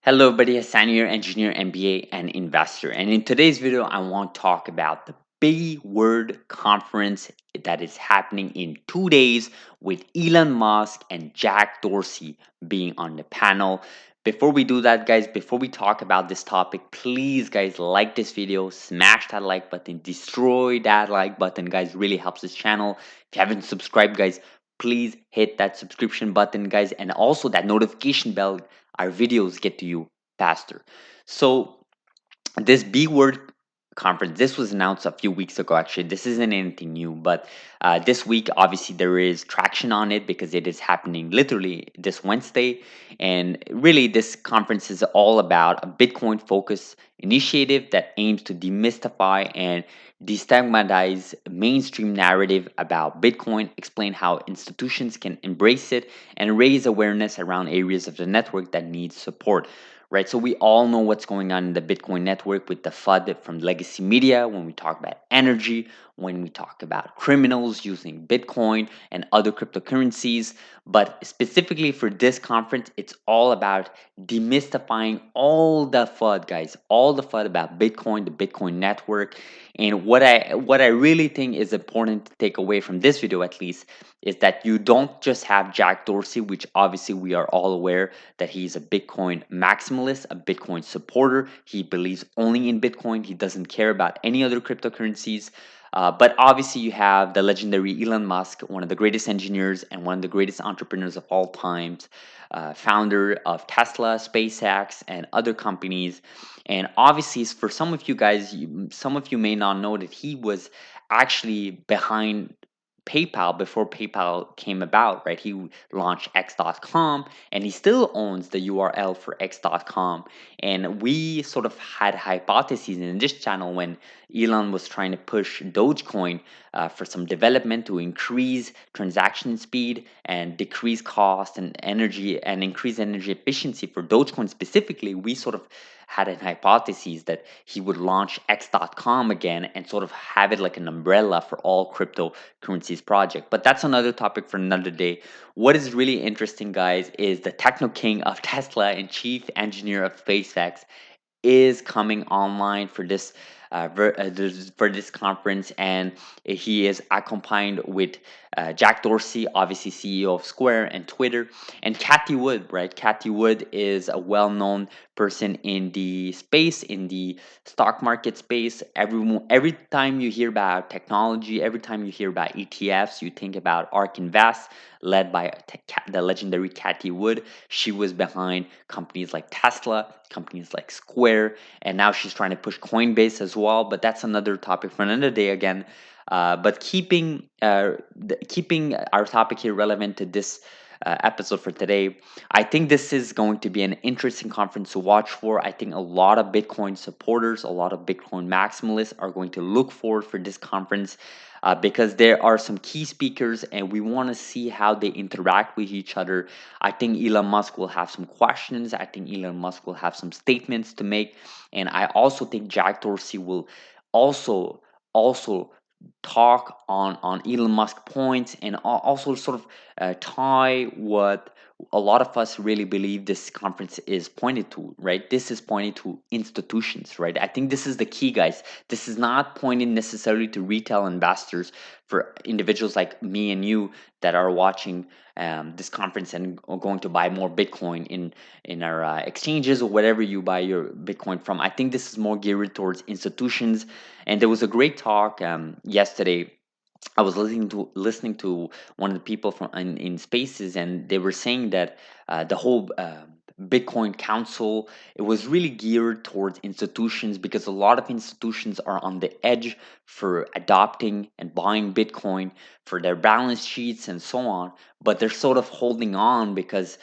Hello, everybody. Hassan here, engineer, MBA, and investor. And in today's video, I want to talk about the big word conference that is happening in 2 days with Elon Musk and Jack Dorsey being on the panel. Before we do that, guys, before we talk about this topic, please, guys, like this video, smash that like button, destroy that like button, guys. Really helps this channel. If you haven't subscribed, guys, please hit that subscription button, guys, and also that notification bell. Our videos get to you faster. So this B word conference, this was announced a few weeks ago. Actually, this isn't anything new, but this week obviously there is traction on it because it is happening literally this Wednesday. And really this conference is all about a Bitcoin focused initiative that aims to demystify and destigmatize mainstream narrative about Bitcoin, explain how institutions can embrace it, and raise awareness around areas of the network that need support. Right, so we all know what's going on in the Bitcoin network with the FUD from legacy media when we talk about energy, when we talk about criminals using Bitcoin and other cryptocurrencies. But specifically for this conference, it's all about demystifying all the FUD, guys, all the FUD about Bitcoin, the Bitcoin network. And what I really think is important to take away from this video, at least, is that you don't just have Jack Dorsey, which obviously we are all aware that he's a Bitcoin maximalist, a Bitcoin supporter. He believes only in Bitcoin. He doesn't care about any other cryptocurrencies. But obviously, you have the legendary Elon Musk, one of the greatest engineers and one of the greatest entrepreneurs of all times, founder of Tesla, SpaceX, and other companies. And obviously, for some of you guys, some of you may not know that he was actually behind PayPal before PayPal came about, right? He launched X.com and he still owns the URL for X.com. And we sort of had hypotheses in this channel when Elon was trying to push Dogecoin for some development to increase transaction speed and decrease cost and energy and increase energy efficiency for Dogecoin specifically. We sort of had an hypothesis that he would launch X.com again and sort of have it like an umbrella for all cryptocurrencies project. But that's another topic for another day. What is really interesting, guys, is the techno king of Tesla and chief engineer of SpaceX is coming online for for this conference, and he is accompanied with Jack Dorsey, obviously CEO of Square and Twitter, and Cathie Wood. Right, Cathie Wood is a well-known person in the space, in the stock market space. Every time you hear about technology, every time you hear about ETFs, you think about ARK Invest, led by the legendary Cathie Wood. She was behind companies like Tesla, companies like Square, and now she's trying to push Coinbase as well. But that's another topic for another day again. But keeping our topic here relevant to this episode for today, I think this is going to be an interesting conference to watch for. I think a lot of Bitcoin supporters, a lot of Bitcoin maximalists are going to look forward for this conference because there are some key speakers and we want to see how they interact with each other. I think Elon Musk will have some questions. I think Elon Musk will have some statements to make. And I also think Jack Dorsey will also talk on Elon Musk points and also sort of tie what a lot of us really believe this conference is pointed to, right? This is pointing to institutions, right? I think this is the key, guys. This is not pointing necessarily to retail investors, for individuals like me and you that are watching this conference and are going to buy more Bitcoin in our exchanges or whatever you buy your Bitcoin from. I think this is more geared towards institutions. And there was a great talk yesterday. I was listening to one of the people from in Spaces, and they were saying that the whole Bitcoin Council, it was really geared towards institutions because a lot of institutions are on the edge for adopting and buying Bitcoin for their balance sheets and so on, but they're sort of holding on because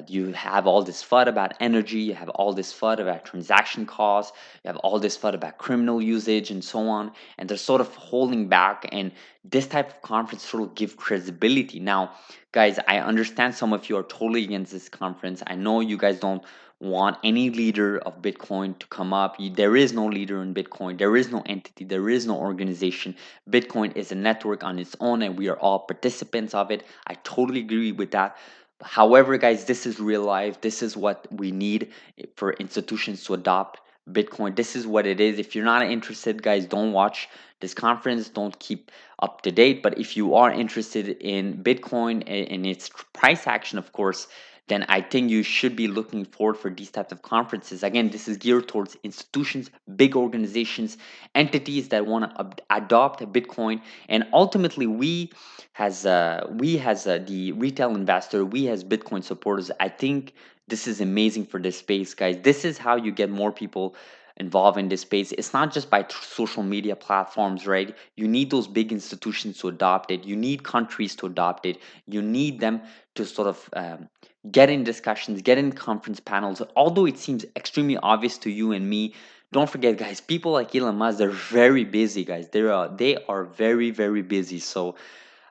you have all this FUD about energy, you have all this FUD about transaction costs, you have all this FUD about criminal usage and so on, and they're sort of holding back. And this type of conference sort of give credibility. Now, guys, I understand some of you are totally against this conference. I know you guys don't want any leader of Bitcoin to come up. There is no leader in Bitcoin. There is no entity. There is no organization. Bitcoin is a network on its own, and we are all participants of it. I totally agree with that. However, guys, this is real life. This is what we need for institutions to adopt Bitcoin. This is what it is. If you're not interested, guys, don't watch this conference. Don't keep up to date. But if you are interested in Bitcoin and its price action, of course, then I think you should be looking forward for these types of conferences. Again, this is geared towards institutions, big organizations, entities that want to adopt Bitcoin, and ultimately we as the retail investor, we as Bitcoin supporters, I think this is amazing for this space, guys. This is how you get more people involved in this space. It's not just by social media platforms, right? You need those big institutions to adopt it. You need countries to adopt it. You need them to sort of get in discussions, get in conference panels. Although it seems extremely obvious to you and me, don't forget, guys, people like Elon Musk, they're very busy, guys. They are very, very busy. So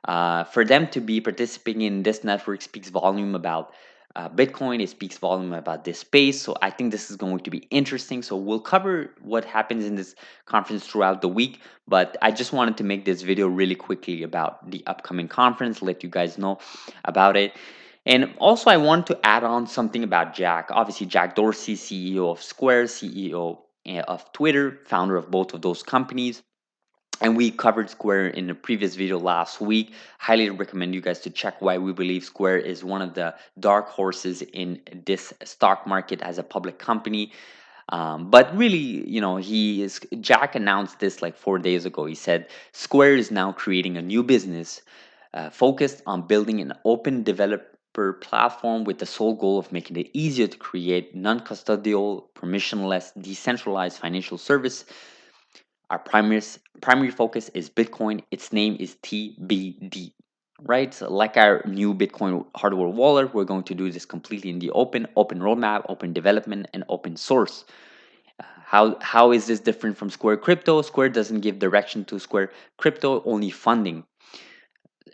for them to be participating in this network speaks volume about Bitcoin. It speaks volume about this space. So I think this is going to be interesting. So we'll cover what happens in this conference throughout the week. But I just wanted to make this video really quickly about the upcoming conference, let you guys know about it. And also, I want to add on something about Jack. Obviously, Jack Dorsey, CEO of Square, CEO of Twitter, founder of both of those companies, and we covered Square in a previous video last week. Highly recommend you guys to check why we believe Square is one of the dark horses in this stock market as a public company. But really, Jack announced this like 4 days ago. He said Square is now creating a new business focused on building an open developer platform with the sole goal of making it easier to create non-custodial, permissionless, decentralized financial service. Our primary focus is Bitcoin. Its name is TBD. Right? So like our new Bitcoin hardware wallet, we're going to do this completely in the open roadmap, open development, and open source. How is this different from Square Crypto? Square doesn't give direction to Square Crypto, only funding.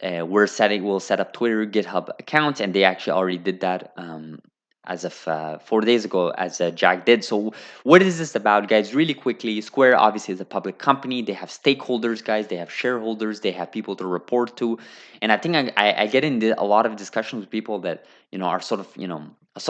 We'll set up Twitter, GitHub accounts, and they actually already did that as of 4 days ago, as Jack did. So, what is this about, guys? Really quickly, Square obviously is a public company. They have stakeholders, guys. They have shareholders. They have people to report to, and I think I get into a lot of discussions with people that are sort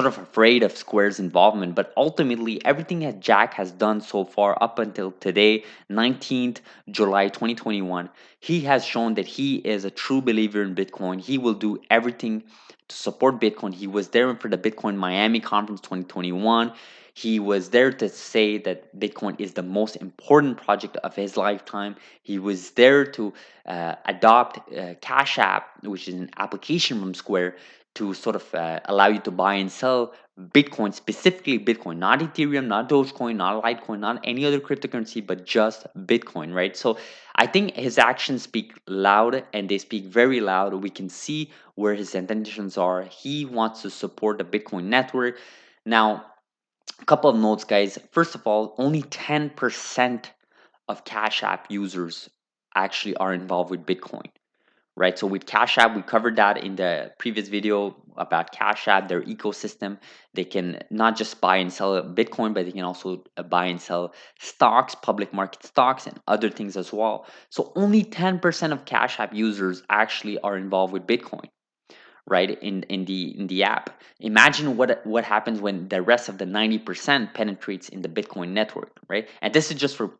of afraid of Square's involvement. But ultimately, everything that Jack has done so far up until today, 19th July 2021, he has shown that he is a true believer in Bitcoin. He will do everything to support Bitcoin. He was there for the Bitcoin Miami conference 2021. He was there to say that Bitcoin is the most important project of his lifetime. He was there to adopt Cash App, which is an application from Square, to sort of allow you to buy and sell Bitcoin, specifically Bitcoin, not Ethereum, not Dogecoin, not Litecoin, not any other cryptocurrency, but just Bitcoin, right? So I think his actions speak loud, and they speak very loud. We can see where his intentions are. He wants to support the Bitcoin network. Now, a couple of notes, guys. First of all, only 10% of Cash App users actually are involved with Bitcoin, right? So with Cash App, we covered that in the previous video about Cash App, their ecosystem. They can not just buy and sell Bitcoin, but they can also buy and sell stocks, public market stocks, and other things as well. So only 10% of Cash App users actually are involved with Bitcoin, right? In the app. Imagine what happens when the rest of the 90% penetrates in the Bitcoin network, right? And this is just for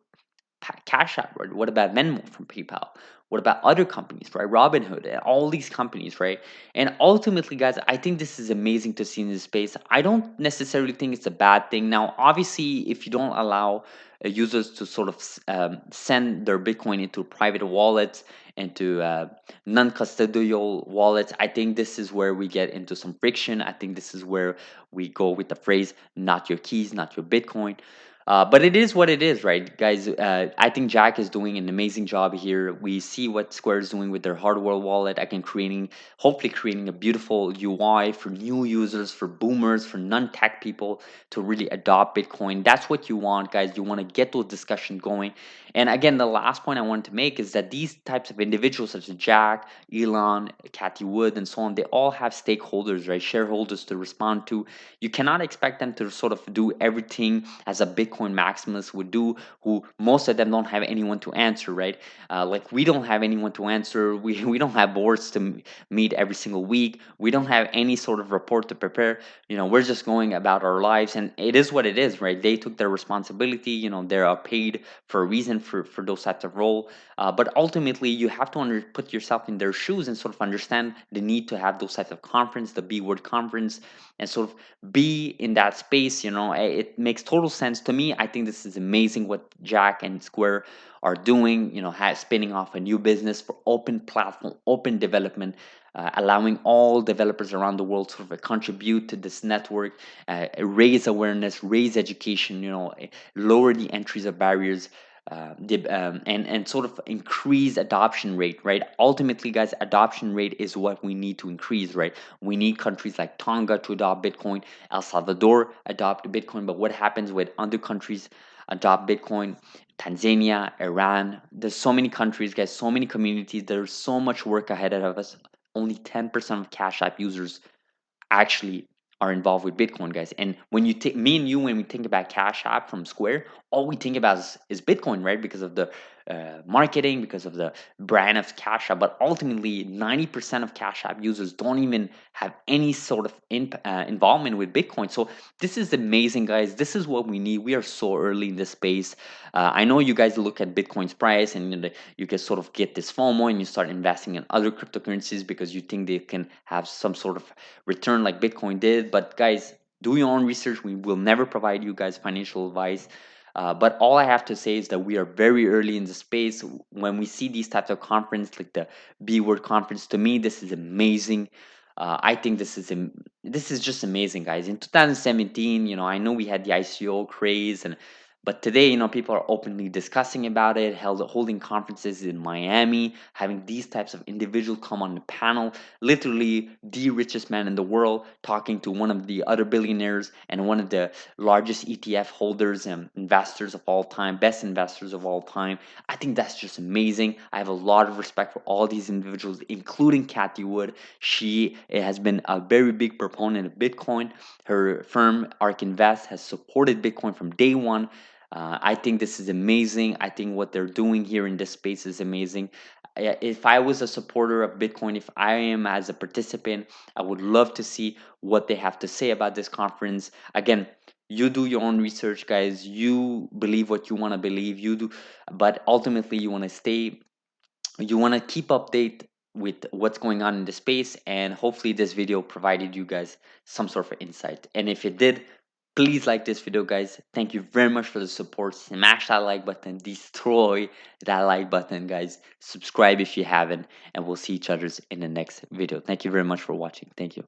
Cash App, right? What about Venmo from PayPal? What about other companies, right? Robinhood and all these companies, right? And ultimately, guys, I think this is amazing to see in this space. I don't necessarily think it's a bad thing. Now, obviously, if you don't allow users to sort of send their Bitcoin into private wallets and to non-custodial wallets, I think this is where we get into some friction. I think this is where we go with the phrase "not your keys, not your Bitcoin." But it is what it is, right, guys? I think Jack is doing an amazing job here. We see what Square is doing with their hardware wallet. Again, hopefully creating a beautiful UI for new users, for boomers, for non-tech people to really adopt Bitcoin. That's what you want, guys. You want to get those discussions going. And again, the last point I wanted to make is that these types of individuals, such as Jack, Elon, Cathie Wood, and so on, they all have stakeholders, right? Shareholders to respond to. You cannot expect them to sort of do everything as a big Bitcoin maximalists would do, who most of them don't have anyone to answer, right? Like we don't have anyone to answer. We don't have boards to meet every single week. We don't have any sort of report to prepare. We're just going about our lives, and it is what it is, right? They took their responsibility. They are paid for a reason for those types of role. But ultimately, you have to put yourself in their shoes and sort of understand the need to have those types of conference, the B word conference, and sort of be in that space. It makes total sense to me. I think this is amazing what Jack and Square are doing. Spinning off a new business for open platform, open development, allowing all developers around the world to sort of contribute to this network, raise awareness, raise education, lower the entries of barriers, and sort of increase adoption rate, right? Ultimately, guys, adoption rate is what we need to increase, right? We need countries like Tonga to adopt Bitcoin, El Salvador adopt Bitcoin, but what happens with other countries adopt Bitcoin? Tanzania, Iran, there's so many countries, guys, so many communities. There's so much work ahead of us. Only 10% of Cash App users actually are involved with Bitcoin, guys. And when you take me and you, when we think about Cash App from Square, all we think about is Bitcoin, right? Because of the marketing, because of the brand of Cash App. But ultimately, 90% of Cash App users don't even have any sort of involvement with Bitcoin. So this is amazing, guys. This is what we need. We are so early in this space. I know you guys look at Bitcoin's price and you can sort of get this FOMO and you start investing in other cryptocurrencies because you think they can have some sort of return like Bitcoin did. But guys, do your own research. We will never provide you guys financial advice. But all I have to say is that we are very early in the space. When we see these types of conference, like the B Word conference, to me, this is amazing. I think this is just amazing, guys. In 2017, I know we had the ICO craze, but today, people are openly discussing about it, holding conferences in Miami, having these types of individuals come on the panel, literally the richest man in the world, talking to one of the other billionaires and one of the largest ETF holders and investors of all time, best investors of all time. I think that's just amazing. I have a lot of respect for all these individuals, including Cathie Wood. She has been a very big proponent of Bitcoin. Her firm, ARK Invest, has supported Bitcoin from day one. I think this is amazing. I think what they're doing here in this space is amazing. If I was a supporter of Bitcoin, if I am as a participant, I would love to see what they have to say about this conference. Again, you do your own research, guys. You believe what you want to believe. You do, but ultimately, you want to keep update with what's going on in the space, and hopefully this video provided you guys some sort of insight. And if it did, please like this video, guys. Thank you very much for the support. Smash that like button, destroy that like button, guys. Subscribe if you haven't, and we'll see each other in the next video. Thank you very much for watching. Thank you.